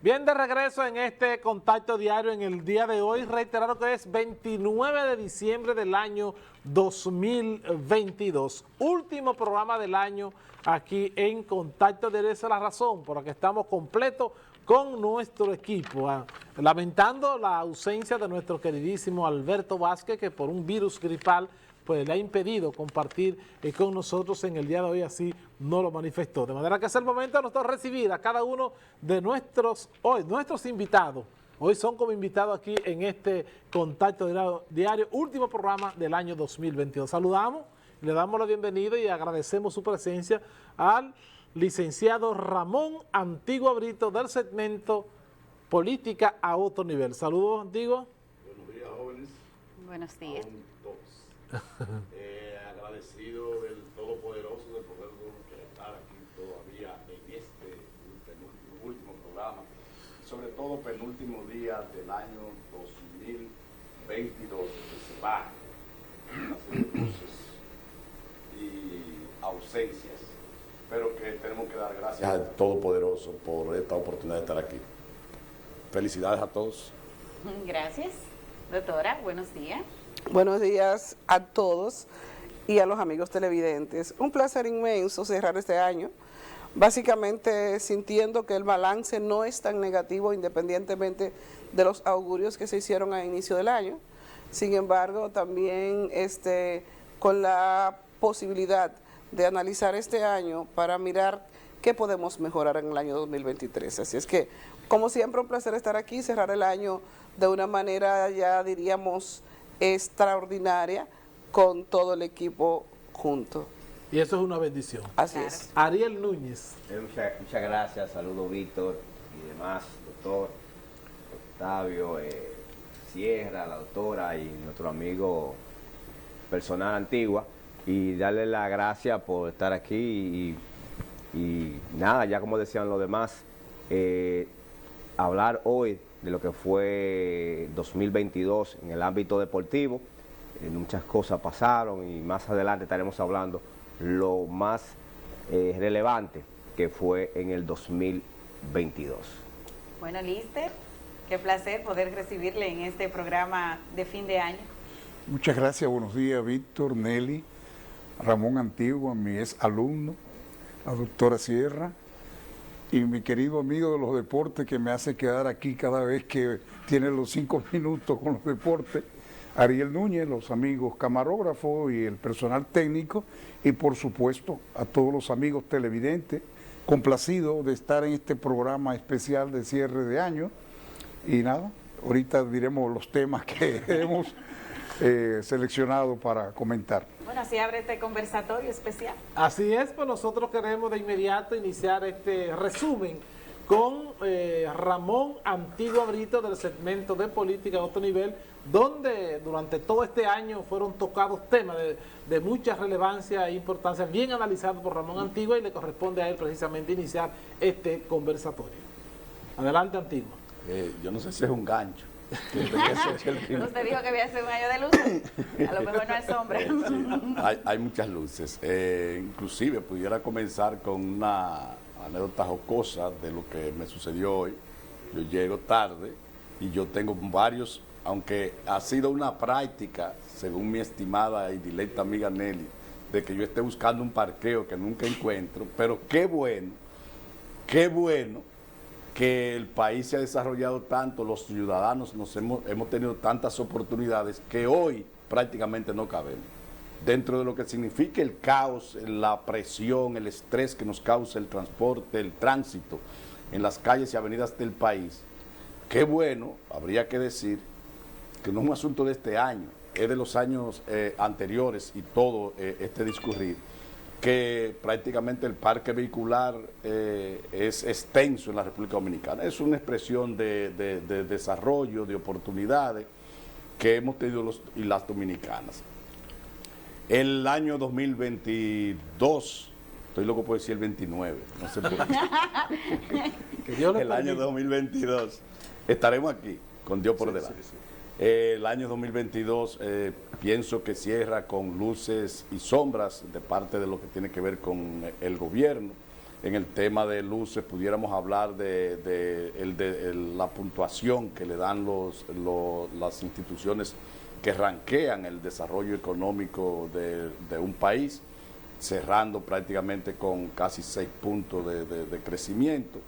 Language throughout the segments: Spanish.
Bien, de regreso en este contacto diario en el día de hoy, reiterando que es 29 de diciembre del año 2022, último programa del año aquí en Contacto Diario. Esa es la razón por la que estamos completos con nuestro equipo, lamentando la ausencia de nuestro queridísimo Alberto Vázquez, que por un virus gripal pues le ha impedido compartir con nosotros en el día de hoy, así no lo manifestó. De manera que es el momento de nosotros recibir a cada uno de nuestros invitados. Hoy son como invitados aquí en este Contacto Diario, último programa del año 2022. Saludamos, le damos la bienvenida y agradecemos su presencia al licenciado Ramón Antigua Brito del segmento Política a Otro Nivel. Saludos, Antigua. Buenos días, jóvenes. Buenos días. Agradecido del Todopoderoso de poder estar aquí todavía en este último programa, sobre todo penúltimo día del año 2022, que se va haciendo cruces y ausencias, pero que tenemos que dar gracias al Todopoderoso por esta oportunidad de estar aquí. Felicidades a todos. Gracias. Doctora, buenos días. Buenos días a todos y a los amigos televidentes. Un placer inmenso cerrar este año, básicamente sintiendo que el balance no es tan negativo independientemente de los augurios que se hicieron a inicio del año. Sin embargo, también con la posibilidad de analizar este año para mirar qué podemos mejorar en el año 2023. Así es que, como siempre, un placer estar aquí, cerrar el año de una manera, ya diríamos, extraordinaria, con todo el equipo junto. Y eso es una bendición. Así es. Ariel Núñez. Muchas gracias, saludo Víctor y demás, doctor Octavio, Sierra, la doctora y nuestro amigo personal Antigua, y darle las gracias por estar aquí y nada, ya como decían los demás, hablar hoy de lo que fue 2022 en el ámbito deportivo. Muchas cosas pasaron y más adelante estaremos hablando lo más relevante que fue en el 2022. Bueno, Lister, qué placer poder recibirle en este programa de fin de año. Muchas gracias, buenos días Víctor, Nelly, Ramón Antigua, mi ex alumno, la doctora Sierra, y mi querido amigo de los deportes que me hace quedar aquí cada vez que tiene los 5 minutos con los deportes, Ariel Núñez, los amigos camarógrafos y el personal técnico, y por supuesto a todos los amigos televidentes, complacido de estar en este programa especial de cierre de año. Y nada, ahorita diremos los temas que hemos seleccionado para comentar. Bueno, así abre este conversatorio especial. Así es, pues nosotros queremos de inmediato iniciar este resumen con Ramón Antigua Brito del segmento de Política a Otro Nivel, donde durante todo este año fueron tocados temas de mucha relevancia e importancia, bien analizados por Ramón Antigua, y le corresponde a él precisamente iniciar este conversatorio. Adelante, Antigua. Yo no sé si es un gancho. Usted dijo que había sido un año de luces, a lo mejor no es sombra. Sí, hay muchas luces. Inclusive pudiera comenzar con una anécdota jocosa de lo que me sucedió hoy. Yo llego tarde y yo tengo varios, aunque ha sido una práctica, según mi estimada y directa amiga Nelly, de que yo esté buscando un parqueo que nunca encuentro, pero qué bueno que el país se ha desarrollado tanto, los ciudadanos hemos tenido tantas oportunidades que hoy prácticamente no cabemos. Dentro de lo que significa el caos, la presión, el estrés que nos causa el transporte, el tránsito en las calles y avenidas del país, qué bueno, habría que decir, que no es un asunto de este año, es de los años anteriores y todo este discurrir, que prácticamente el parque vehicular es extenso en la República Dominicana. Es una expresión de desarrollo, de oportunidades que hemos tenido los y las dominicanas. El año 2022, estoy loco por decir el 29, no sé por qué. El año 2022, estaremos aquí, con Dios por delante. Sí. El año 2022 pienso que cierra con luces y sombras de parte de lo que tiene que ver con el gobierno. en el tema de luces, pudiéramos hablar de la puntuación que le dan las instituciones que ranquean el desarrollo económico de un país, cerrando prácticamente con casi 6 puntos de crecimiento.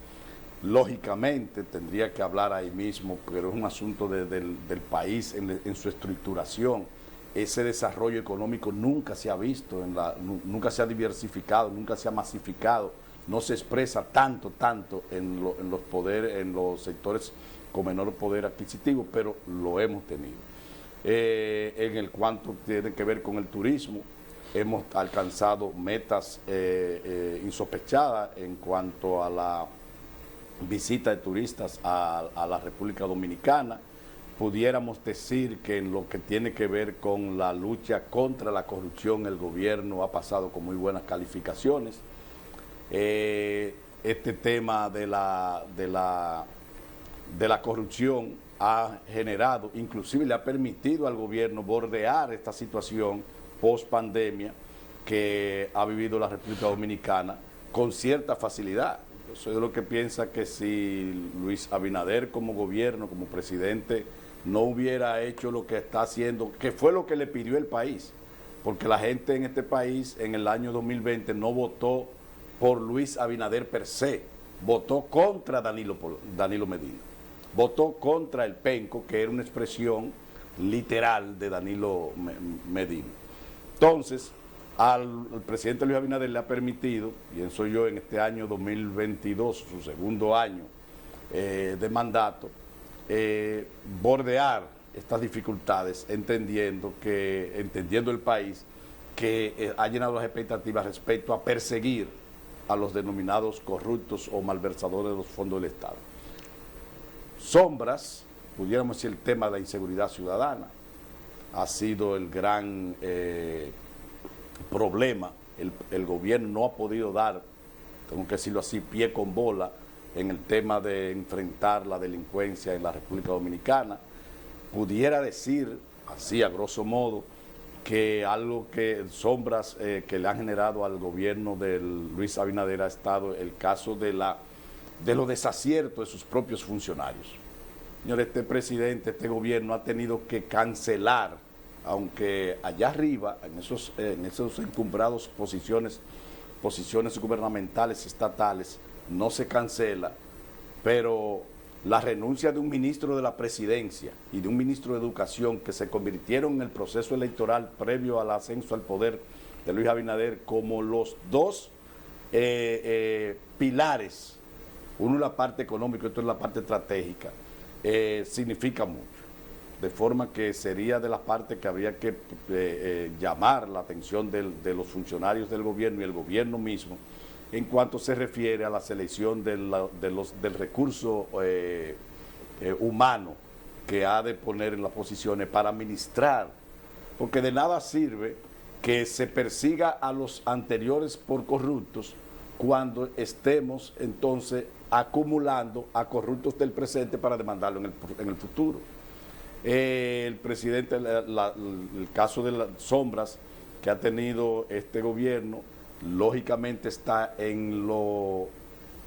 Lógicamente tendría que hablar ahí mismo, pero es un asunto del país en su estructuración. Ese desarrollo económico nunca se ha visto, nunca se ha diversificado, nunca se ha masificado, no se expresa tanto en los sectores con menor poder adquisitivo, pero lo hemos tenido. En el cuanto tiene que ver con el turismo, hemos alcanzado metas insospechadas en cuanto a la visita de turistas a la República Dominicana. Pudiéramos decir que en lo que tiene que ver con la lucha contra la corrupción, el gobierno ha pasado con muy buenas calificaciones. Este tema de la corrupción ha generado, inclusive le ha permitido al gobierno bordear esta situación post pandemia que ha vivido la República Dominicana con cierta facilidad. Yo soy de lo que piensa que si Luis Abinader como gobierno, como presidente, no hubiera hecho lo que está haciendo, que fue lo que le pidió el país, porque la gente en este país en el año 2020 no votó por Luis Abinader per se, votó contra Danilo Medina, votó contra el penco, que era una expresión literal de Danilo Medina. Entonces, al presidente Luis Abinader le ha permitido, pienso yo en este año 2022, su segundo año de mandato, bordear estas dificultades, entendiendo el país que ha llenado las expectativas respecto a perseguir a los denominados corruptos o malversadores de los fondos del Estado. Sombras, pudiéramos decir, el tema de la inseguridad ciudadana ha sido el gran problema. El gobierno no ha podido dar, tengo que decirlo así, pie con bola en el tema de enfrentar la delincuencia en la República Dominicana. Pudiera decir, así a grosso modo, que algo que sombras que le han generado al gobierno de Luis Abinader ha estado el caso de los desaciertos de sus propios funcionarios. Señores, este presidente, este gobierno ha tenido que cancelar, aunque allá arriba, en esos encumbrados posiciones gubernamentales, estatales, no se cancela, pero la renuncia de un ministro de la Presidencia y de un ministro de Educación que se convirtieron en el proceso electoral previo al ascenso al poder de Luis Abinader como los dos pilares, uno es la parte económica y otro es la parte estratégica, significa mucho. De forma que sería de las partes que habría que llamar la atención de los funcionarios del gobierno y el gobierno mismo en cuanto se refiere a la selección del recurso humano que ha de poner en las posiciones para administrar, porque de nada sirve que se persiga a los anteriores por corruptos cuando estemos entonces acumulando a corruptos del presente para demandarlo en el futuro. El presidente, el caso de las sombras que ha tenido este gobierno, lógicamente está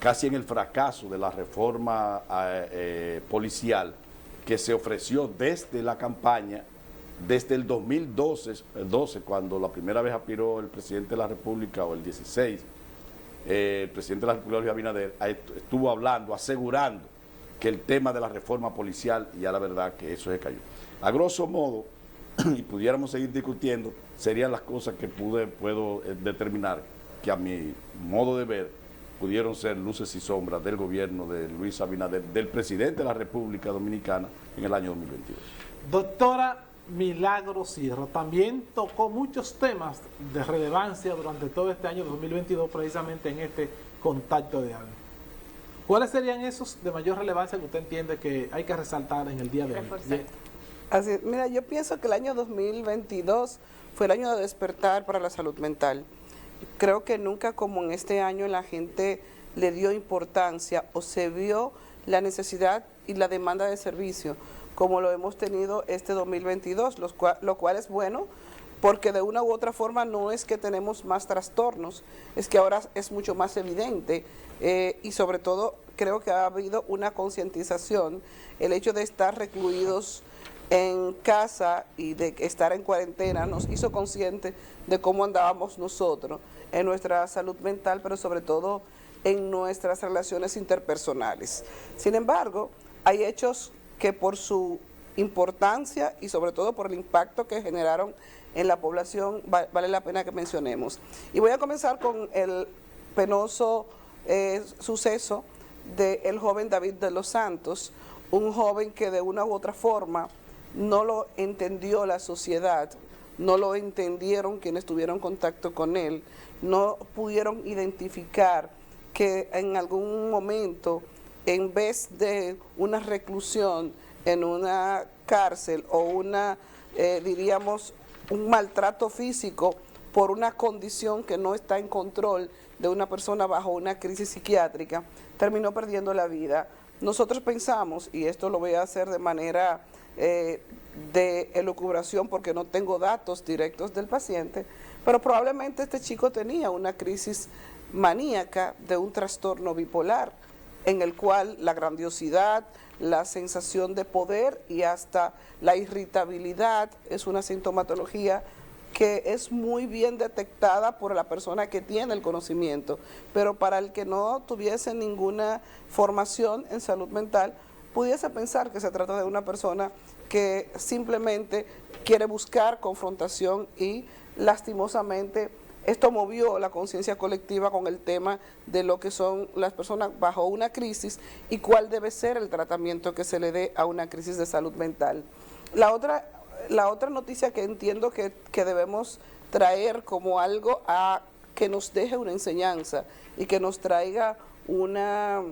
casi en el fracaso de la reforma policial que se ofreció desde la campaña, desde el 2012, cuando la primera vez aspiró el presidente de la República, o el 16, el presidente de la República, Luis Abinader, estuvo hablando, asegurando que el tema de la reforma policial, y a la verdad que eso se cayó. A grosso modo, y pudiéramos seguir discutiendo, serían las cosas que puedo determinar que a mi modo de ver pudieron ser luces y sombras del gobierno de Luis Abinader, del presidente de la República Dominicana en el año 2022. Doctora Milagro Sierra, también tocó muchos temas de relevancia durante todo este año 2022, precisamente en este contacto de año. ¿Cuáles serían esos de mayor relevancia que usted entiende que hay que resaltar en el día de hoy? Así, mira, yo pienso que el año 2022 fue el año de despertar para la salud mental. Creo que nunca como en este año la gente le dio importancia o se vio la necesidad y la demanda de servicio como lo hemos tenido este 2022, lo cual es bueno porque de una u otra forma no es que tenemos más trastornos, es que ahora es mucho más evidente y sobre todo creo que ha habido una concientización, el hecho de estar recluidos en casa y de estar en cuarentena nos hizo conscientes de cómo andábamos nosotros en nuestra salud mental, pero sobre todo en nuestras relaciones interpersonales. Sin embargo, hay hechos que por su importancia y sobre todo por el impacto que generaron en la población vale la pena que mencionemos. Y voy a comenzar con el penoso suceso del joven David de los Santos, un joven que de una u otra forma no lo entendió la sociedad, no lo entendieron quienes tuvieron contacto con él, no pudieron identificar que en algún momento, en vez de una reclusión en una cárcel o diríamos, un maltrato físico por una condición que no está en control de una persona bajo una crisis psiquiátrica, terminó perdiendo la vida. Nosotros pensamos, y esto lo voy a hacer de manera de elucubración porque no tengo datos directos del paciente, pero probablemente este chico tenía una crisis maníaca de un trastorno bipolar, en el cual la grandiosidad, la sensación de poder y hasta la irritabilidad es una sintomatología que es muy bien detectada por la persona que tiene el conocimiento, pero para el que no tuviese ninguna formación en salud mental, pudiese pensar que se trata de una persona que simplemente quiere buscar confrontación y lastimosamente esto movió la conciencia colectiva con el tema de lo que son las personas bajo una crisis y cuál debe ser el tratamiento que se le dé a una crisis de salud mental. La otra noticia que entiendo que debemos traer como algo que nos deje una enseñanza y que nos traiga una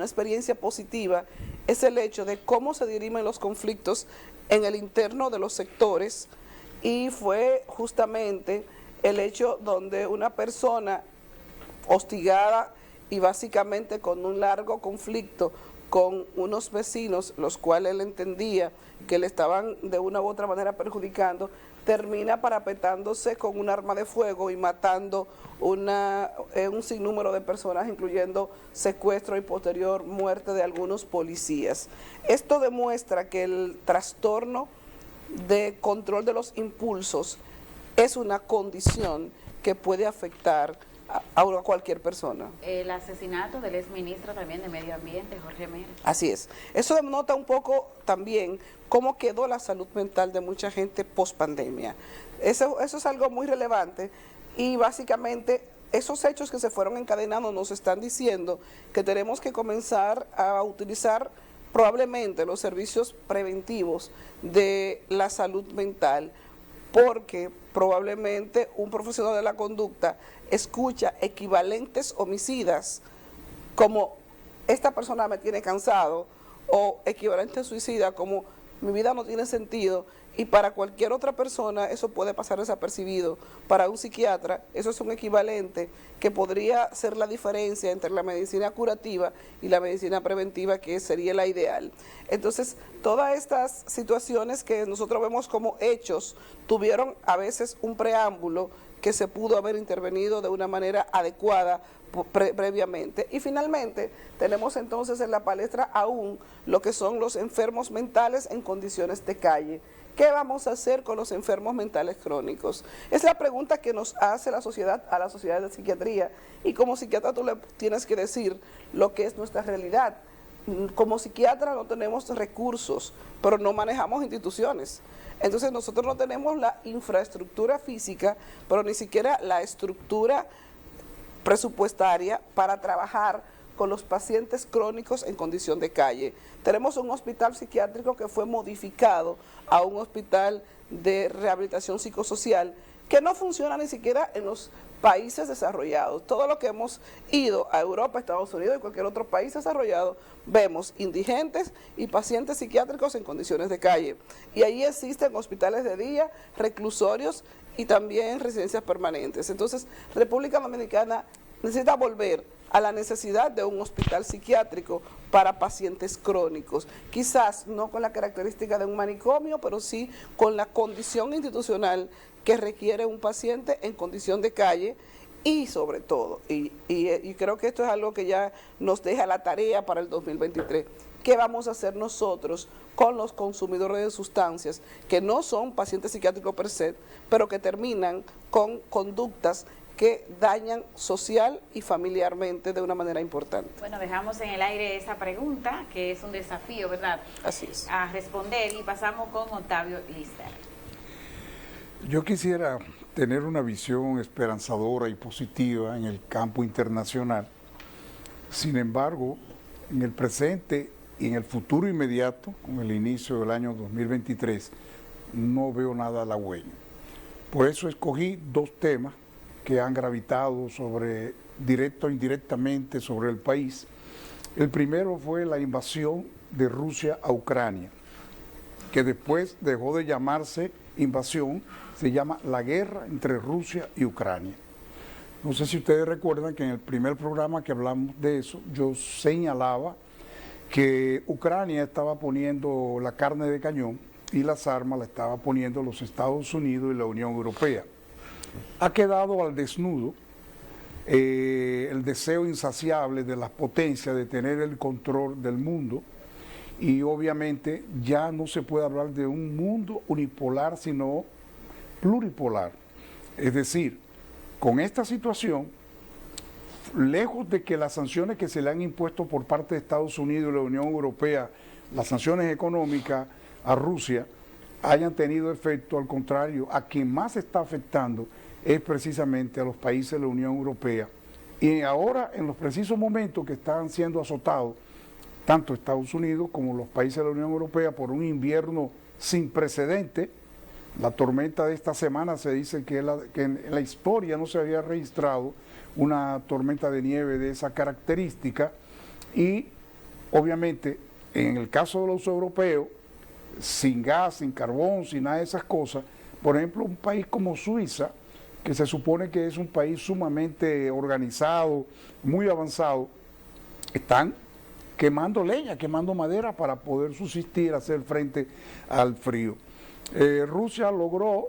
experiencia positiva es el hecho de cómo se dirimen los conflictos en el interno de los sectores, y fue justamente el hecho donde una persona hostigada y básicamente con un largo conflicto con unos vecinos, los cuales él entendía que le estaban de una u otra manera perjudicando, termina parapetándose con un arma de fuego y matando un sinnúmero de personas, incluyendo secuestro y posterior muerte de algunos policías. Esto demuestra que el trastorno de control de los impulsos es una condición que puede afectar a cualquier persona. El asesinato del exministro también de Medio Ambiente, Jorge Mera. Así es. Eso denota un poco también cómo quedó la salud mental de mucha gente post pandemia. Eso es algo muy relevante y básicamente esos hechos que se fueron encadenando nos están diciendo que tenemos que comenzar a utilizar probablemente los servicios preventivos de la salud mental, porque probablemente un profesional de la conducta escucha equivalentes homicidas como esta persona me tiene cansado, o equivalente suicida como mi vida no tiene sentido, y para cualquier otra persona eso puede pasar desapercibido. Para un psiquiatra eso es un equivalente que podría ser la diferencia entre la medicina curativa y la medicina preventiva, que sería la ideal. Entonces, todas estas situaciones que nosotros vemos como hechos tuvieron a veces un preámbulo que se pudo haber intervenido de una manera adecuada previamente. Y finalmente tenemos entonces en la palestra aún lo que son los enfermos mentales en condiciones de calle. ¿Qué vamos a hacer con los enfermos mentales crónicos? Es la pregunta que nos hace la sociedad a la sociedad de psiquiatría, y como psiquiatra tú le tienes que decir lo que es nuestra realidad. Como psiquiatra no tenemos recursos, pero no manejamos instituciones. Entonces nosotros no tenemos la infraestructura física, pero ni siquiera la estructura presupuestaria para trabajar con los pacientes crónicos en condición de calle. Tenemos un hospital psiquiátrico que fue modificado a un hospital de rehabilitación psicosocial que no funciona ni siquiera en los países desarrollados. Todo lo que hemos ido a Europa, Estados Unidos y cualquier otro país desarrollado, vemos indigentes y pacientes psiquiátricos en condiciones de calle. Y ahí existen hospitales de día, reclusorios y también residencias permanentes. Entonces, República Dominicana necesita volver a la necesidad de un hospital psiquiátrico para pacientes crónicos. Quizás no con la característica de un manicomio, pero sí con la condición institucional que requiere un paciente en condición de calle y sobre todo, y creo que esto es algo que ya nos deja la tarea para el 2023, ¿qué vamos a hacer nosotros con los consumidores de sustancias que no son pacientes psiquiátricos per se, pero que terminan con conductas que dañan social y familiarmente de una manera importante? Bueno, dejamos en el aire esa pregunta, que es un desafío, ¿verdad? Así es. A responder, y pasamos con Octavio Lister. Yo quisiera tener una visión esperanzadora y positiva en el campo internacional. Sin embargo, en el presente y en el futuro inmediato, con el inicio del año 2023, no veo nada halagüeño. Por eso escogí dos temas que han gravitado sobre, directo o indirectamente, sobre el país. El primero fue la invasión de Rusia a Ucrania, que después dejó de llamarse invasión, se llama la guerra entre Rusia y Ucrania. No sé si ustedes recuerdan que en el primer programa que hablamos de eso, yo señalaba que Ucrania estaba poniendo la carne de cañón y las armas la estaba poniendo los Estados Unidos y la Unión Europea. Ha quedado al desnudo el deseo insaciable de las potencias de tener el control del mundo, y obviamente ya no se puede hablar de un mundo unipolar, sino pluripolar. Es decir, con esta situación, lejos de que las sanciones que se le han impuesto por parte de Estados Unidos y la Unión Europea, las sanciones económicas a Rusia, hayan tenido efecto, al contrario, a quien más está afectando es precisamente a los países de la Unión Europea. Y ahora, en los precisos momentos que están siendo azotados, tanto Estados Unidos como los países de la Unión Europea, por un invierno sin precedente. La tormenta de esta semana se dice que en la historia no se había registrado una tormenta de nieve de esa característica, y obviamente en el caso de los europeos, sin gas, sin carbón, sin nada de esas cosas, por ejemplo, un país como Suiza, que se supone que es un país sumamente organizado, muy avanzado, están quemando leña, quemando madera para poder subsistir, hacer frente al frío. Rusia logró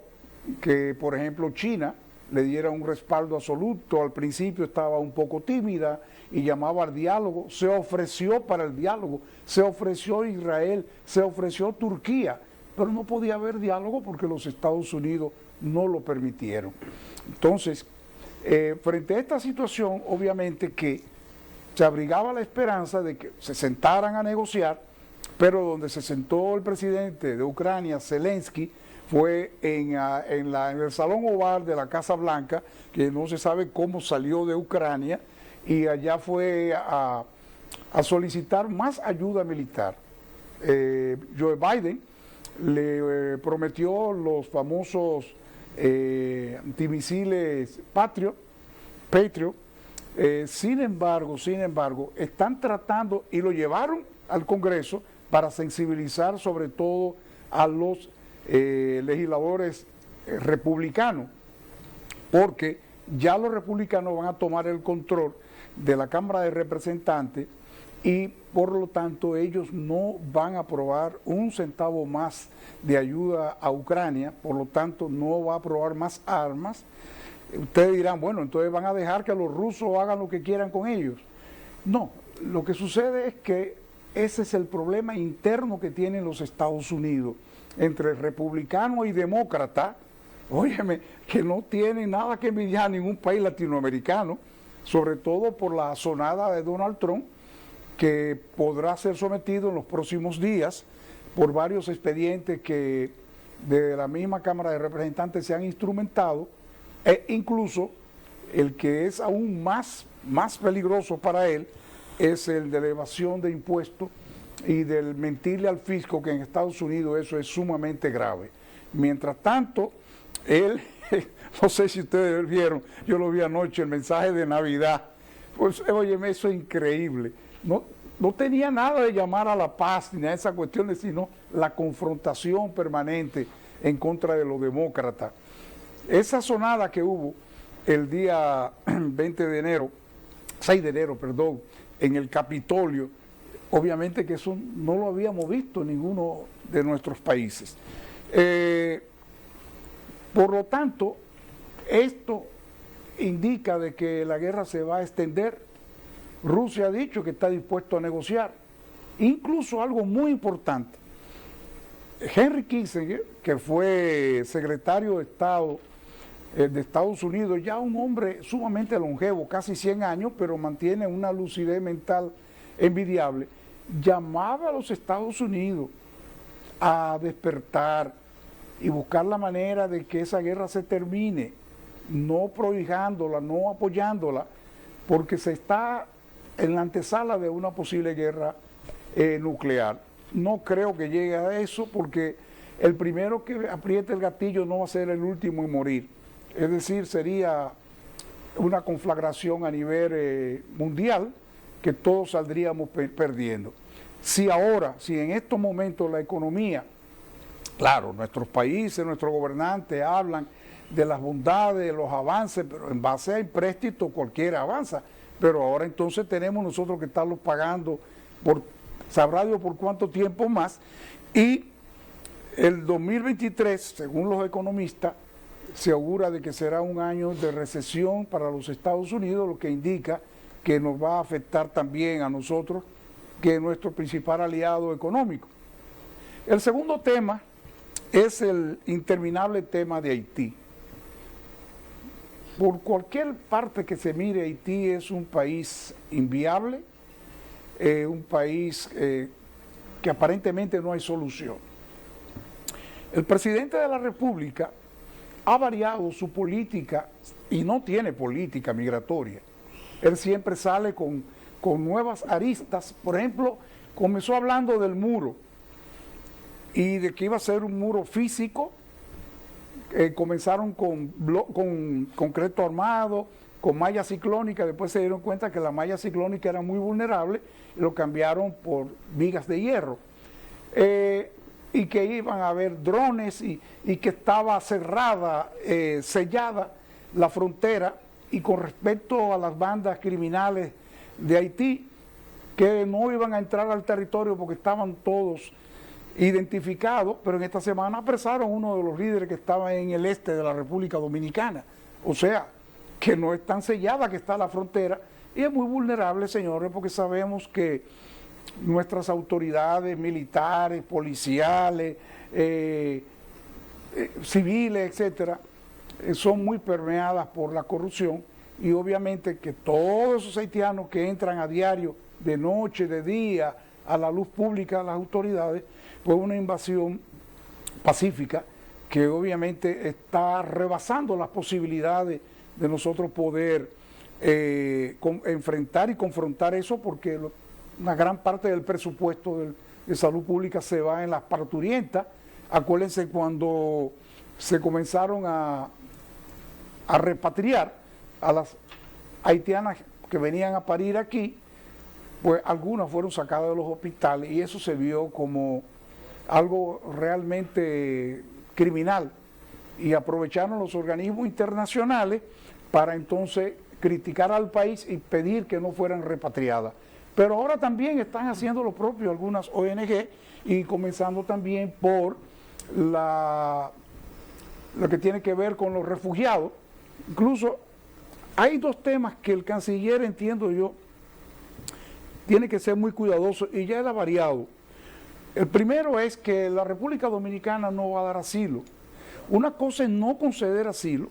que, por ejemplo, China le diera un respaldo absoluto. Al principio estaba un poco tímida y llamaba al diálogo, se ofreció para el diálogo, se ofreció Israel, se ofreció Turquía, pero no podía haber diálogo porque los Estados Unidos no lo permitieron. Entonces, frente a esta situación, obviamente que se abrigaba la esperanza de que se sentaran a negociar, pero donde se sentó el presidente de Ucrania, Zelensky, fue en el Salón Oval de la Casa Blanca, que no se sabe cómo salió de Ucrania, y allá fue a solicitar más ayuda militar. Joe Biden le prometió los famosos antimisiles Patriot. Sin embargo, están tratando, y lo llevaron al Congreso para sensibilizar sobre todo a los legisladores republicanos, porque ya los republicanos van a tomar el control de la Cámara de Representantes y por lo tanto ellos no van a aprobar un centavo más de ayuda a Ucrania, por lo tanto no va a aprobar más armas. Ustedes dirán, bueno, entonces van a dejar que los rusos hagan lo que quieran con ellos. No, lo que sucede es que ese es el problema interno que tienen los Estados Unidos, entre republicanos y demócratas, óyeme, que no tienen nada que envidiar a ningún país latinoamericano, sobre todo por la sonada de Donald Trump, que podrá ser sometido en los próximos días por varios expedientes que de la misma Cámara de Representantes se han instrumentado, e incluso el que es aún más peligroso para él es el de la evasión de impuestos y del mentirle al fisco, que en Estados Unidos eso es sumamente grave. Mientras tanto, él, no sé si ustedes vieron, yo lo vi anoche, el mensaje de Navidad, pues óyeme, eso es increíble. No tenía nada de llamar a la paz ni a esas cuestiones, sino la confrontación permanente en contra de los demócratas. Esa sonada que hubo el día 20 de enero 6 de enero, perdón, en el Capitolio, obviamente que eso no lo habíamos visto en ninguno de nuestros países. Por lo tanto, esto indica de que la guerra se va a extender. Rusia ha dicho que está dispuesto a negociar. Incluso algo muy importante, Henry Kissinger, que fue secretario de Estado de Estados Unidos, ya un hombre sumamente longevo, casi 100 años, pero mantiene una lucidez mental envidiable, llamaba a los Estados Unidos a despertar y buscar la manera de que esa guerra se termine, no prohijándola, no apoyándola, porque se está en la antesala de una posible guerra nuclear. No creo que llegue a eso, porque el primero que apriete el gatillo no va a ser el último en morir. Es decir, sería una conflagración a nivel mundial que todos saldríamos perdiendo. Si en estos momentos la economía, claro, nuestros países, nuestros gobernantes hablan de las bondades, de los avances, pero en base a empréstito cualquiera avanza. Pero ahora entonces tenemos nosotros que estarlos pagando por, sabrá Dios por cuánto tiempo más, y el 2023, según los economistas, se augura de que será un año de recesión para los Estados Unidos, lo que indica que nos va a afectar también a nosotros, que es nuestro principal aliado económico. El segundo tema es el interminable tema de Haití. Por cualquier parte que se mire, Haití es un país inviable, un país que aparentemente no hay solución. El presidente de la República ha variado su política y no tiene política migratoria. Él siempre sale con nuevas aristas. Por ejemplo, comenzó hablando del muro y de que iba a ser un muro físico. Comenzaron con concreto armado, con malla ciclónica, después se dieron cuenta que la malla ciclónica era muy vulnerable y lo cambiaron por vigas de hierro. Y que iban a haber drones y que estaba cerrada, sellada la frontera. Y con respecto a las bandas criminales de Haití, que no iban a entrar al territorio porque estaban todos identificados, pero en esta semana apresaron uno de los líderes que estaba en el este de la República Dominicana. O sea, que no es tan sellada que está la frontera y es muy vulnerable, señores, porque sabemos que nuestras autoridades militares, policiales, civiles, etcétera, son muy permeadas por la corrupción, y obviamente que todos esos haitianos que entran a diario, de noche, de día, a la luz pública de las autoridades, pues una invasión pacífica que obviamente está rebasando las posibilidades de nosotros poder enfrentar y confrontar eso, porque una gran parte del presupuesto de salud pública se va en las parturientas. Acuérdense cuando se comenzaron a repatriar a las haitianas que venían a parir aquí, pues algunas fueron sacadas de los hospitales y eso se vio como algo realmente criminal, y aprovecharon los organismos internacionales para entonces criticar al país y pedir que no fueran repatriadas. Pero ahora también están haciendo lo propio algunas ONG, y comenzando también por lo que tiene que ver con los refugiados. Incluso hay dos temas que el canciller, entiendo yo, tiene que ser muy cuidadoso, y ya él ha variado. El primero es que la República Dominicana no va a dar asilo. Una cosa es no conceder asilo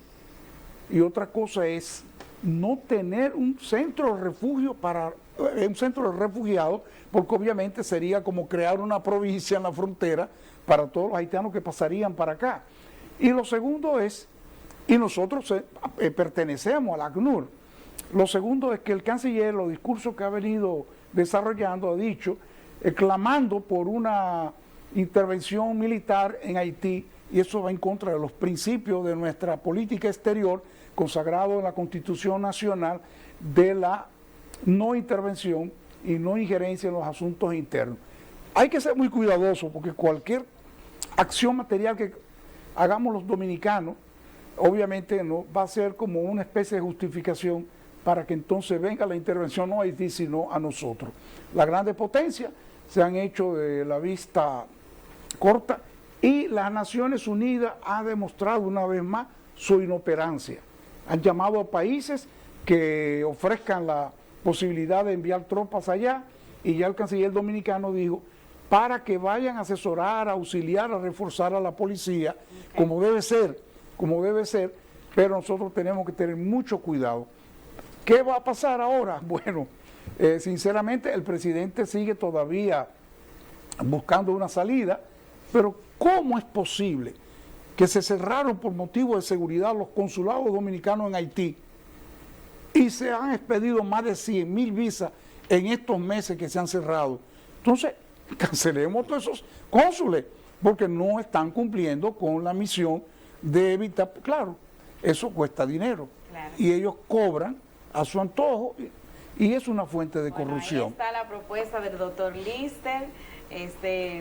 y otra cosa es no tener un centro de refugio un centro de refugiados, porque obviamente sería como crear una provincia en la frontera para todos los haitianos que pasarían para acá. Y lo segundo es, y nosotros pertenecemos a la ACNUR, lo segundo es que el canciller, los discursos que ha venido desarrollando, ha dicho, clamando por una intervención militar en Haití, y eso va en contra de los principios de nuestra política exterior consagrado en la Constitución Nacional de la no intervención y no injerencia en los asuntos internos. Hay que ser muy cuidadosos, porque cualquier acción material que hagamos los dominicanos obviamente no va a ser como una especie de justificación para que entonces venga la intervención no a Haití, sino a nosotros. Las grandes potencias se han hecho de la vista corta y las Naciones Unidas ha demostrado una vez más su inoperancia. Han llamado a países que ofrezcan la posibilidad de enviar tropas allá y ya el canciller dominicano dijo para que vayan a asesorar, a auxiliar, a reforzar a la policía, como debe ser, pero nosotros tenemos que tener mucho cuidado. ¿Qué va a pasar ahora? Bueno, sinceramente el presidente sigue todavía buscando una salida, pero ¿cómo es posible que se cerraron por motivo de seguridad los consulados dominicanos en Haití y se han expedido más de 100.000 visas en estos meses que se han cerrado? Entonces, cancelemos todos esos cónsules, porque no están cumpliendo con la misión de evitar, claro, eso cuesta dinero, Claro. y ellos cobran a su antojo, y es una fuente de Bueno, corrupción. ahí está la propuesta del doctor Lister,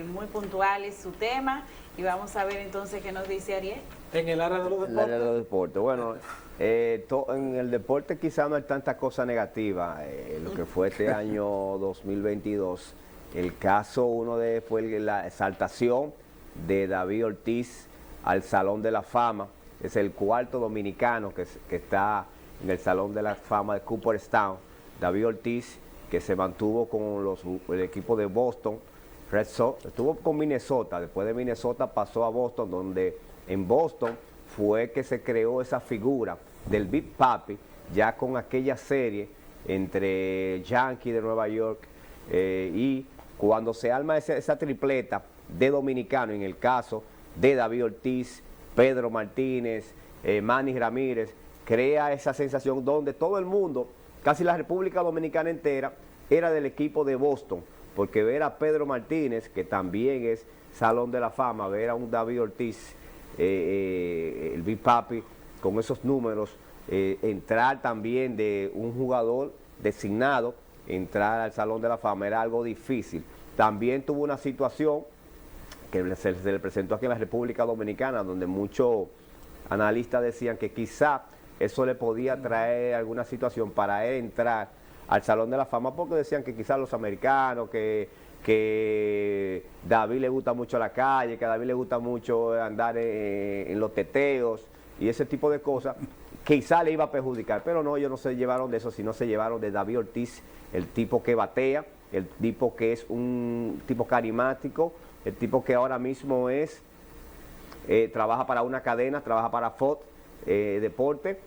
muy puntual es su tema, y vamos a ver entonces qué nos dice Ariel. En el área de los El área de deportes. los deportes. Bueno, en el deporte quizá no hay tanta cosa negativa. Lo que fue este año 2022, el caso fue la exaltación de David Ortiz al Salón de la Fama. Es el cuarto dominicano que está en el Salón de la Fama de Cooperstown. David Ortiz, que se mantuvo con el equipo de Boston Red Sox, estuvo con Minnesota, después de Minnesota pasó a Boston, donde en Boston fue que se creó esa figura del Big Papi, ya con aquella serie entre Yankees de Nueva York y cuando se arma esa tripleta de dominicanos, en el caso de David Ortiz, Pedro Martínez, Manny Ramírez, crea esa sensación donde todo el mundo, casi la República Dominicana entera, era del equipo de Boston, porque ver a Pedro Martínez, que también es Salón de la Fama, ver a un David Ortiz, el Big Papi, con esos números, entrar también de un jugador designado, entrar al Salón de la Fama, era algo difícil. También tuvo una situación que se le presentó aquí en la República Dominicana, donde muchos analistas decían que quizá eso le podía traer alguna situación para él entrar al Salón de la Fama, porque decían que quizás los americanos, que David le gusta mucho la calle, que a David le gusta mucho andar en los teteos y ese tipo de cosas, quizá le iba a perjudicar, pero no, ellos no se llevaron de eso, sino se llevaron de David Ortiz, el tipo que batea, el tipo que es un tipo carismático, el tipo que ahora mismo trabaja para una cadena, trabaja para Fox Deporte,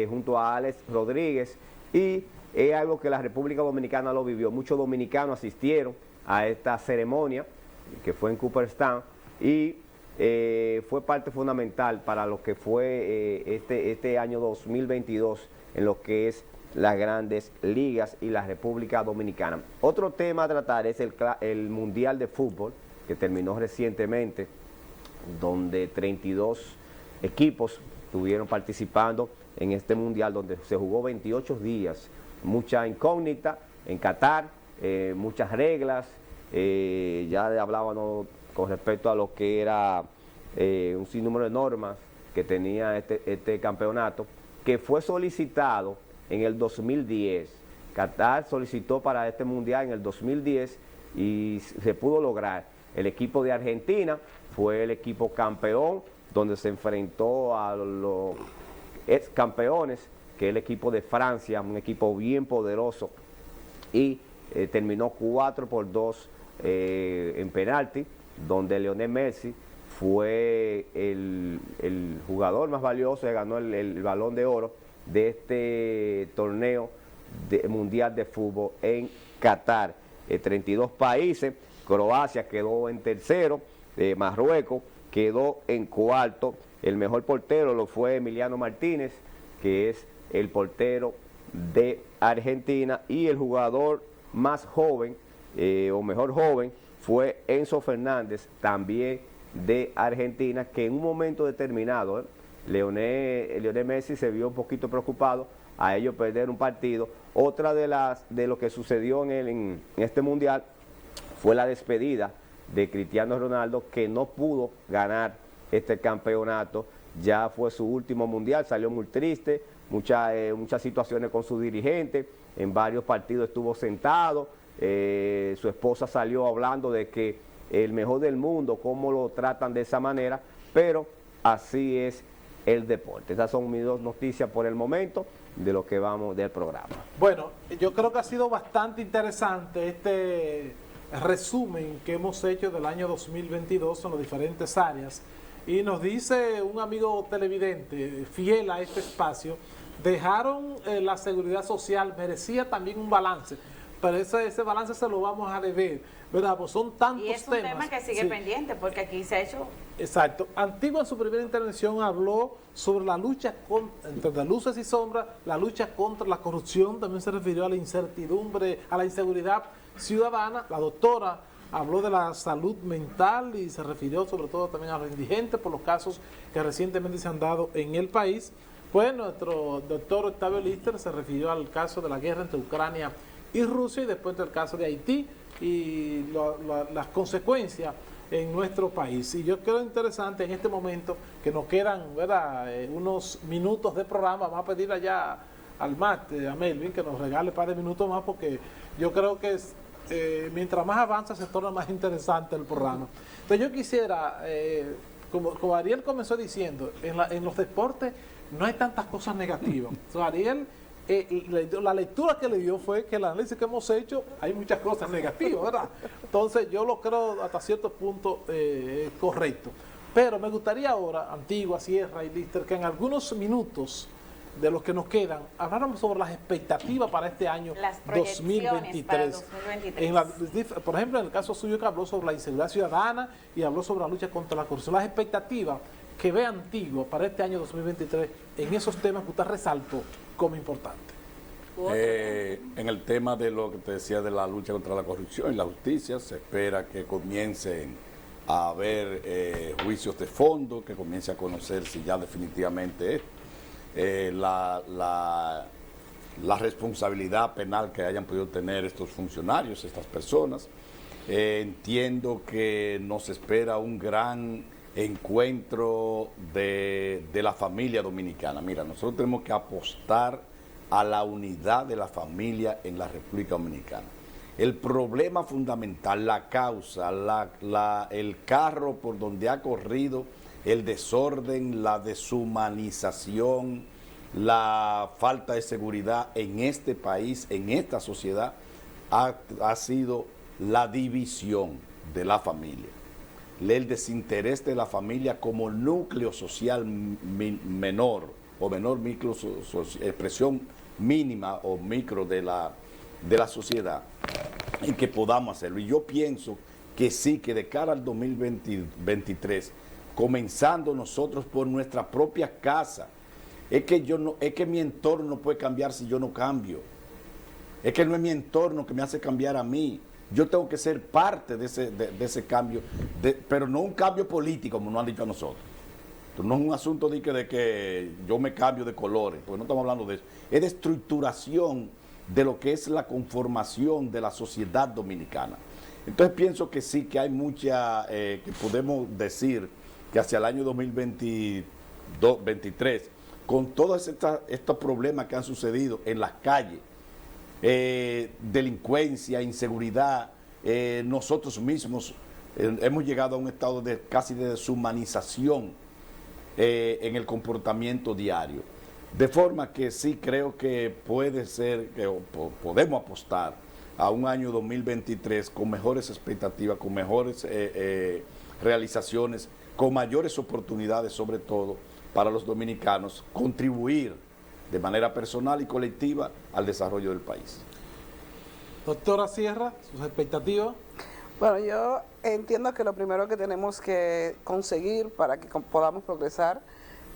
junto a Alex Rodríguez, y es algo que la República Dominicana lo vivió. Muchos dominicanos asistieron a esta ceremonia que fue en Cooperstown y fue parte fundamental para lo que fue este año 2022 en lo que es las grandes ligas y la República Dominicana. Otro tema a tratar es el Mundial de Fútbol, que terminó recientemente, donde 32 equipos estuvieron participando en este Mundial, donde se jugó 28 días, mucha incógnita en Qatar, muchas reglas, ya hablábamos con respecto a lo que era un sinnúmero de normas que tenía este campeonato, que fue solicitado en el 2010. Qatar solicitó para este Mundial en el 2010 y se pudo lograr. El equipo de Argentina fue el equipo campeón, donde se enfrentó a los ex campeones, que es el equipo de Francia, un equipo bien poderoso, y terminó 4-2 en penalti, donde Lionel Messi fue el jugador más valioso, que ganó el Balón de Oro de este torneo mundial de fútbol en Qatar. 32 países, Croacia quedó en tercero, Marruecos quedó en cuarto. El mejor portero lo fue Emiliano Martínez, que es el portero de Argentina, y el jugador más joven o mejor joven fue Enzo Fernández, también de Argentina, que en un momento determinado Lionel Messi se vio un poquito preocupado a ellos perder un partido. Otra de lo que sucedió en este mundial fue la despedida de Cristiano Ronaldo, que no pudo ganar este campeonato. Ya fue su último mundial, salió muy triste muchas situaciones con su dirigente, en varios partidos estuvo sentado, su esposa salió hablando de que el mejor del mundo, cómo lo tratan de esa manera, pero así es el deporte. Esas son mis dos noticias por el momento de lo que vamos del programa. Bueno, yo creo que ha sido bastante interesante este resumen que hemos hecho del año 2022 en las diferentes áreas. Y nos dice un amigo televidente, fiel a este espacio, dejaron la seguridad social, merecía también un balance, pero ese balance se lo vamos a deber, ¿verdad? Pues son tantos Y es un temas. tema que sigue pendiente, porque aquí se ha hecho... Exacto. Antigua en su primera intervención habló sobre la lucha entre luces y sombras, la lucha contra la corrupción, también se refirió a la incertidumbre, a la inseguridad ciudadana. La doctora habló de la salud mental y se refirió sobre todo también a los indigentes por los casos que recientemente se han dado en el país. Pues nuestro doctor Octavio Lister se refirió al caso de la guerra entre Ucrania y Rusia y después del caso de Haití y las consecuencias en nuestro país. Y yo creo interesante en este momento que nos quedan, ¿verdad?, unos minutos de programa. Vamos a pedir allá al Mate, a Melvin, que nos regale un par de minutos más, porque yo creo que mientras más avanza se torna más interesante el programa. Entonces yo quisiera, como Ariel comenzó diciendo, en los deportes no hay tantas cosas negativas. Entonces, Ariel, la lectura que le dio fue que el análisis que hemos hecho, hay muchas cosas negativas, ¿verdad? Entonces yo lo creo hasta cierto punto correcto. Pero me gustaría ahora, Antigua, Sierra y Lister, que en algunos minutos de los que nos quedan, habláramos sobre las expectativas para este año Las proyecciones 2023. para 2023. Por ejemplo, en el caso suyo que habló sobre la inseguridad ciudadana y habló sobre la lucha contra la corrupción, las expectativas que ve Antigua para este año 2023 en esos temas que usted resaltó como importante. En el tema de lo que te decía de la lucha contra la corrupción y la justicia, se espera que comiencen a haber juicios de fondo, que comience a conocer si ya definitivamente es la responsabilidad penal que hayan podido tener estos funcionarios, estas personas. Entiendo que nos espera un gran encuentro de la familia dominicana. Mira, nosotros tenemos que apostar a la unidad de la familia en la República Dominicana. El problema fundamental, la causa, el carro por donde ha corrido el desorden, la deshumanización, la falta de seguridad en este país, en esta sociedad, ha sido la división de la familia, el desinterés de la familia como núcleo social menor o menor micro expresión mínima o micro de la sociedad, en que podamos hacerlo. Y yo pienso que sí, que de cara al 2023, comenzando nosotros por nuestra propia casa, es que mi entorno no puede cambiar si yo no cambio. Es que no es mi entorno que me hace cambiar a mí. Yo tengo que ser parte de ese cambio, pero no un cambio político, como nos han dicho a nosotros. Entonces, no es un asunto de que yo me cambio de colores, porque no estamos hablando de eso. Es de estructuración de lo que es la conformación de la sociedad dominicana. Entonces pienso que sí, que hay mucha, que podemos decir que hacia el año 2023, con todos estos problemas que han sucedido en las calles, delincuencia, inseguridad, nosotros mismos hemos llegado a un estado de casi de deshumanización en el comportamiento diario. De forma que sí creo que puede ser, que podemos apostar a un año 2023 con mejores expectativas, con mejores realizaciones, con mayores oportunidades sobre todo para los dominicanos, contribuir de manera personal y colectiva al desarrollo del país. Doctora Sierra, sus expectativas. Bueno, yo entiendo que lo primero que tenemos que conseguir para que podamos progresar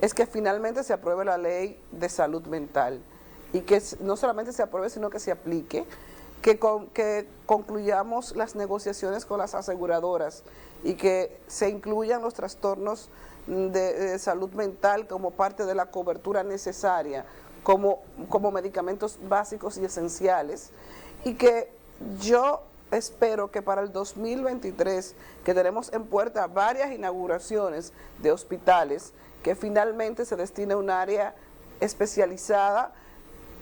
es que finalmente se apruebe la ley de salud mental y que no solamente se apruebe, sino que se aplique, que concluyamos las negociaciones con las aseguradoras y que se incluyan los trastornos de salud mental como parte de la cobertura necesaria, como medicamentos básicos y esenciales, y que yo espero que para el 2023, que tenemos en puerta varias inauguraciones de hospitales, que finalmente se destine un área especializada,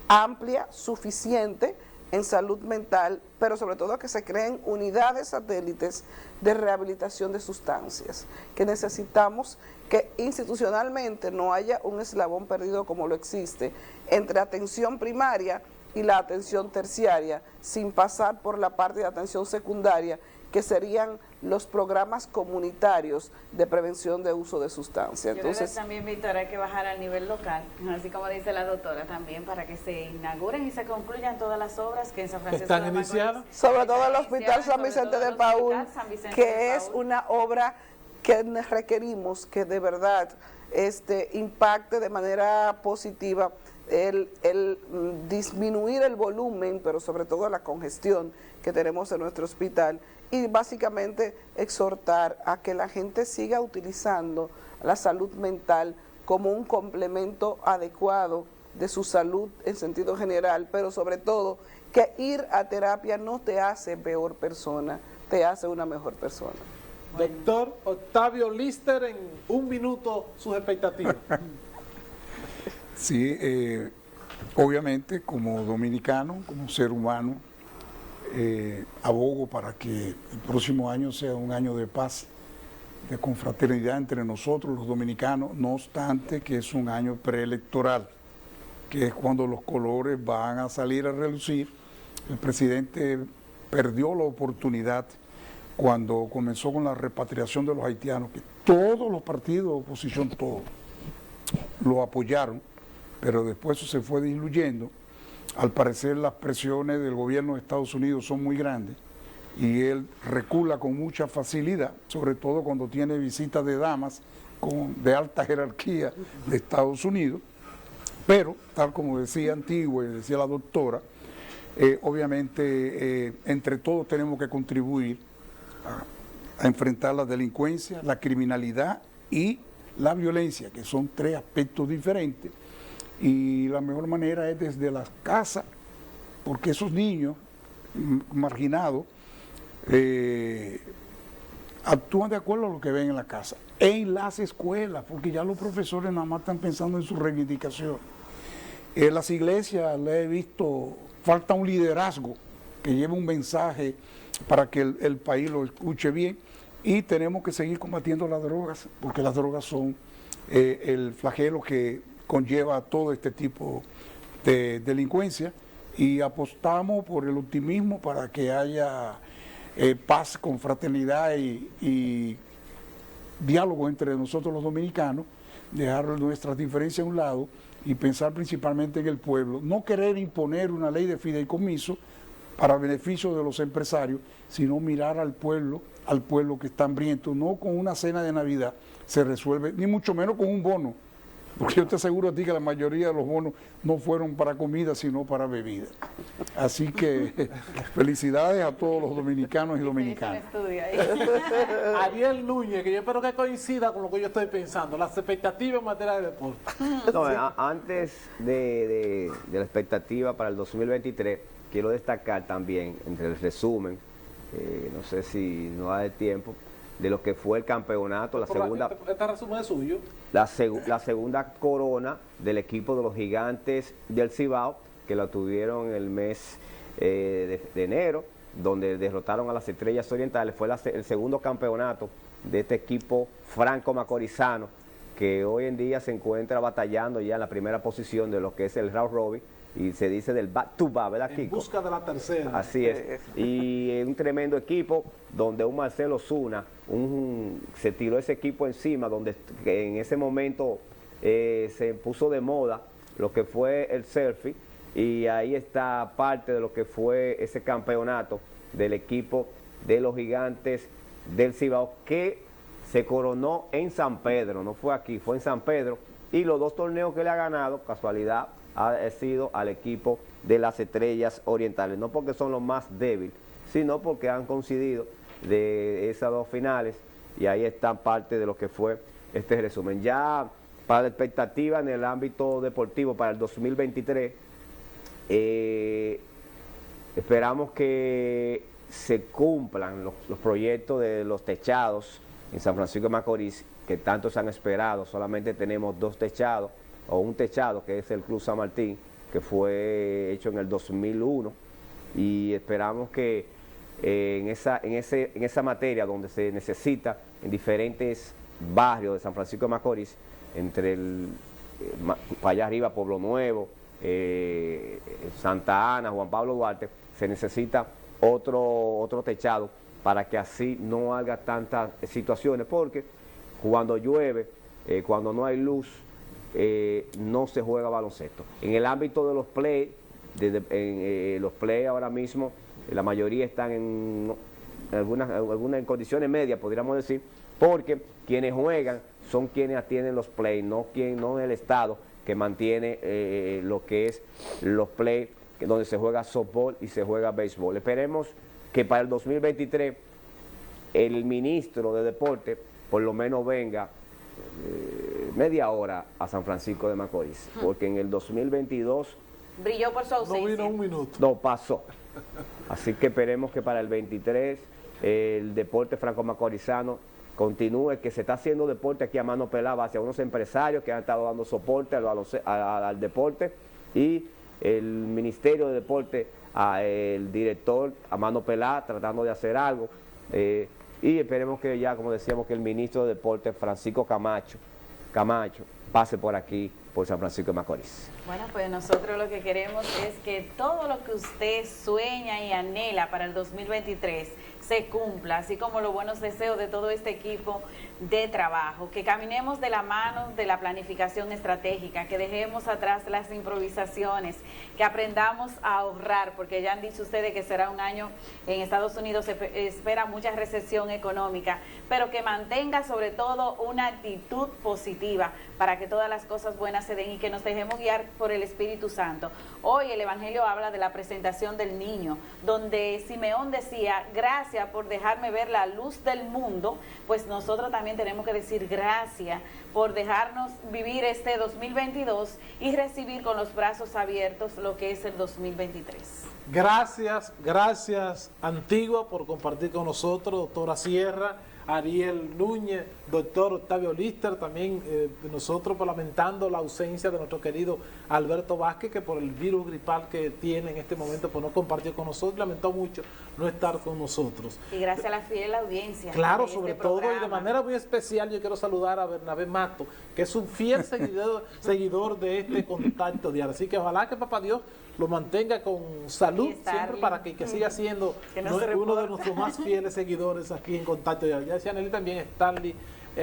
amplia, suficiente en salud mental, pero sobre todo que se creen unidades satélites de rehabilitación de sustancias, que necesitamos que institucionalmente no haya un eslabón perdido como lo existe entre atención primaria y la atención terciaria, sin pasar por la parte de atención secundaria, que serían los programas comunitarios de prevención de uso de sustancias. Yo creo que Entonces, también, Víctor, hay que bajar al nivel local, así como dice la doctora también, para que se inauguren y se concluyan todas las obras que en San Francisco ¿Están de Macorís iniciadas? sobre todo el están Hospital iniciadas, San sobre Vicente todo de el Paúl, Hospital San Vicente de que es Paúl. una obra que requerimos que de verdad impacte de manera positiva el disminuir el volumen, pero sobre todo la congestión que tenemos en nuestro hospital, y básicamente exhortar a que la gente siga utilizando la salud mental como un complemento adecuado de su salud en sentido general, pero sobre todo que ir a terapia no te hace peor persona, te hace una mejor persona. Doctor Octavio Lister, en un minuto sus expectativas. Sí, obviamente como dominicano, como ser humano, abogo para que el próximo año sea un año de paz, de confraternidad entre nosotros los dominicanos, no obstante que es un año preelectoral, que es cuando los colores van a salir a relucir. El presidente perdió la oportunidad cuando comenzó con la repatriación de los haitianos, que todos los partidos de oposición, todos, lo apoyaron, pero después eso se fue diluyendo. Al parecer las presiones del gobierno de Estados Unidos son muy grandes y él recula con mucha facilidad, sobre todo cuando tiene visitas de damas de alta jerarquía de Estados Unidos. Pero, tal como decía Antigua y decía la doctora, obviamente entre todos tenemos que contribuir a enfrentar la delincuencia, la criminalidad y la violencia, que son tres aspectos diferentes. Y la mejor manera es desde las casas, porque esos niños marginados actúan de acuerdo a lo que ven en la casa. En las escuelas, porque ya los profesores nada más están pensando en su reivindicación. En las iglesias le he visto, falta un liderazgo que lleve un mensaje para que el país lo escuche bien, y tenemos que seguir combatiendo las drogas, porque las drogas son el flagelo que conlleva todo este tipo de delincuencia, y apostamos por el optimismo para que haya paz, confraternidad y diálogo entre nosotros los dominicanos, dejar nuestras diferencias a un lado y pensar principalmente en el pueblo, no querer imponer una ley de fideicomiso para beneficio de los empresarios, sino mirar al pueblo que está hambriento. No con una cena de Navidad se resuelve, ni mucho menos con un bono, porque yo te aseguro a ti que la mayoría de los bonos no fueron para comida, sino para bebida. Así que felicidades a todos los dominicanos y dominicanas. Ariel Núñez, que yo espero que coincida con lo que yo estoy pensando, las expectativas en materia de deporte. No, antes de la expectativa para el 2023, quiero destacar también, entre el resumen, no sé si no da de tiempo, de lo que fue el campeonato, la segunda... Este resumen es suyo. La segunda corona del equipo de los Gigantes del Cibao, que la tuvieron en el mes de enero, donde derrotaron a las Estrellas Orientales. Fue el segundo campeonato de este equipo franco-macorizano, que hoy en día se encuentra batallando ya en la primera posición de lo que es el round robin, y se dice del back to back, ¿verdad, Kiko? En busca de la tercera. Así es. Y un tremendo equipo donde un Marcelo Zuna se tiró ese equipo encima, donde en ese momento se puso de moda lo que fue el selfie, y ahí está parte de lo que fue ese campeonato del equipo de los Gigantes del Cibao, que se coronó en San Pedro, no fue aquí, fue en San Pedro, y los dos torneos que le ha ganado, casualidad, ha sido al equipo de las Estrellas Orientales, no porque son los más débiles, sino porque han coincidido de esas dos finales, y ahí está parte de lo que fue este resumen. Ya para la expectativa en el ámbito deportivo para el 2023, esperamos que se cumplan los proyectos de los techados en San Francisco de Macorís, que tanto se han esperado. Solamente tenemos 2 techados o un techado, que es el Club San Martín, que fue hecho en el 2001, y esperamos que en esa materia donde se necesita en diferentes barrios de San Francisco de Macorís, entre para allá arriba Pueblo Nuevo, Santa Ana, Juan Pablo Duarte, se necesita otro techado para que así no haga tantas situaciones, porque cuando llueve, cuando no hay luz, no se juega baloncesto. En el ámbito de los play, los play ahora mismo, la mayoría están en algunas condiciones medias, podríamos decir, porque quienes juegan son quienes atienden los play, no el Estado que mantiene lo que es los play, donde se juega softball y se juega béisbol. Esperemos que para el 2023 el ministro de Deporte por lo menos venga media hora a San Francisco de Macorís, porque en el 2022 brilló por su ausencia. No vino un minuto. no pasó. Así que esperemos que para el 23 el deporte franco-macorizano continúe, que se está haciendo deporte aquí a mano pelada hacia unos empresarios que han estado dando soporte al deporte, y el Ministerio de Deporte, el director a mano pelada tratando de hacer algo, y esperemos que ya, como decíamos, que el ministro de Deporte, Francisco Camacho, pase por aquí, por San Francisco de Macorís. Bueno, pues nosotros lo que queremos es que todo lo que usted sueña y anhela para el 2023 se cumpla, así como los buenos deseos de todo este equipo de trabajo, que caminemos de la mano de la planificación estratégica, que dejemos atrás las improvisaciones, que aprendamos a ahorrar, porque ya han dicho ustedes que será un año, en Estados Unidos se espera mucha recesión económica, pero que mantenga sobre todo una actitud positiva para que todas las cosas buenas se den y que nos dejemos guiar por el Espíritu Santo. Hoy el Evangelio habla de la presentación del niño, donde Simeón decía: gracias por dejarme ver la luz del mundo. Pues nosotros también tenemos que decir gracias por dejarnos vivir este 2022 y recibir con los brazos abiertos lo que es el 2023. Gracias Antigua por compartir con nosotros, doctora Sierra, Ariel Núñez, doctor Octavio Lister, también nosotros lamentando la ausencia de nuestro querido Alberto Vázquez, que por el virus gripal que tiene en este momento pues no compartió con nosotros, lamentó mucho no estar con nosotros. Y gracias a la fiel audiencia. Claro, sobre todo, y de manera muy especial yo quiero saludar a Bernabé Mato, que es un fiel seguidor de este contacto diario, así que ojalá que Papá Dios lo mantenga con salud siempre para que siga siendo uno de nuestros más fieles seguidores aquí en Contacto Diario. Ya decía Nelly también, Stanley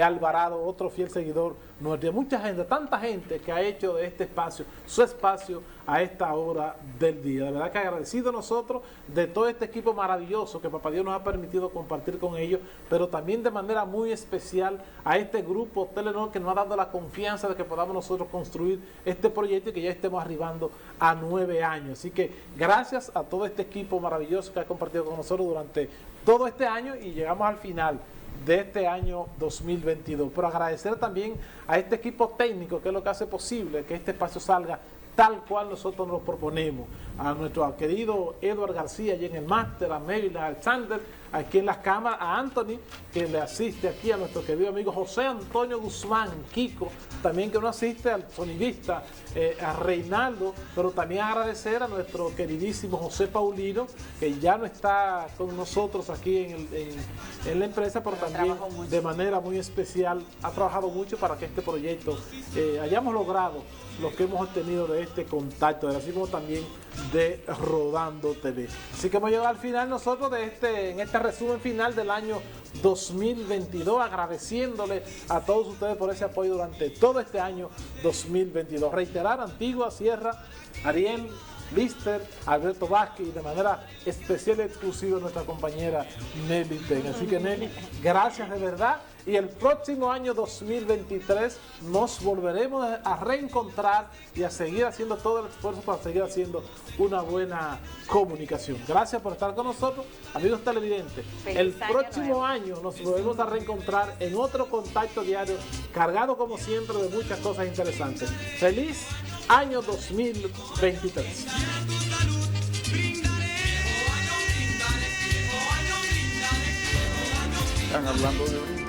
Alvarado, otro fiel seguidor nuestro. Mucha gente, tanta gente que ha hecho de este espacio su espacio a esta hora del día. De verdad que agradecido nosotros de todo este equipo maravilloso que Papá Dios nos ha permitido compartir con ellos, pero también de manera muy especial a este grupo Telenor que nos ha dado la confianza de que podamos nosotros construir este proyecto y que ya estemos arribando a 9 años. Así que gracias a todo este equipo maravilloso que ha compartido con nosotros durante todo este año y llegamos al final de este año 2022. Pero agradecer también a este equipo técnico que es lo que hace posible que este espacio salga tal cual nosotros nos proponemos. A nuestro querido Edward García allí en el máster, a Marilyn Alexander aquí en las cámaras, a Anthony que le asiste aquí, a nuestro querido amigo José Antonio Guzmán, Kiko, también que nos asiste, al sonidista a Reinaldo, pero también agradecer a nuestro queridísimo José Paulino, que ya no está con nosotros aquí en la empresa, pero también de manera muy especial ha trabajado mucho para que este proyecto hayamos logrado lo que hemos obtenido de este contacto, así como también de Rodando TV. Así que hemos llegado al final nosotros en este resumen final del año 2022, agradeciéndole a todos ustedes por ese apoyo durante todo este año 2022. Reiterar, Antigua, Sierra, Ariel, Lister, Alberto Vázquez y de manera especial y exclusiva nuestra compañera Nelly Ten. Así que Nelly, gracias de verdad. Y el próximo año 2023 nos volveremos a reencontrar y a seguir haciendo todo el esfuerzo para seguir haciendo una buena comunicación. Gracias por estar con nosotros, amigos televidentes. El próximo año nos volvemos a reencontrar en otro Contacto Diario, cargado como siempre de muchas cosas interesantes. ¡Feliz año 2023! Están hablando de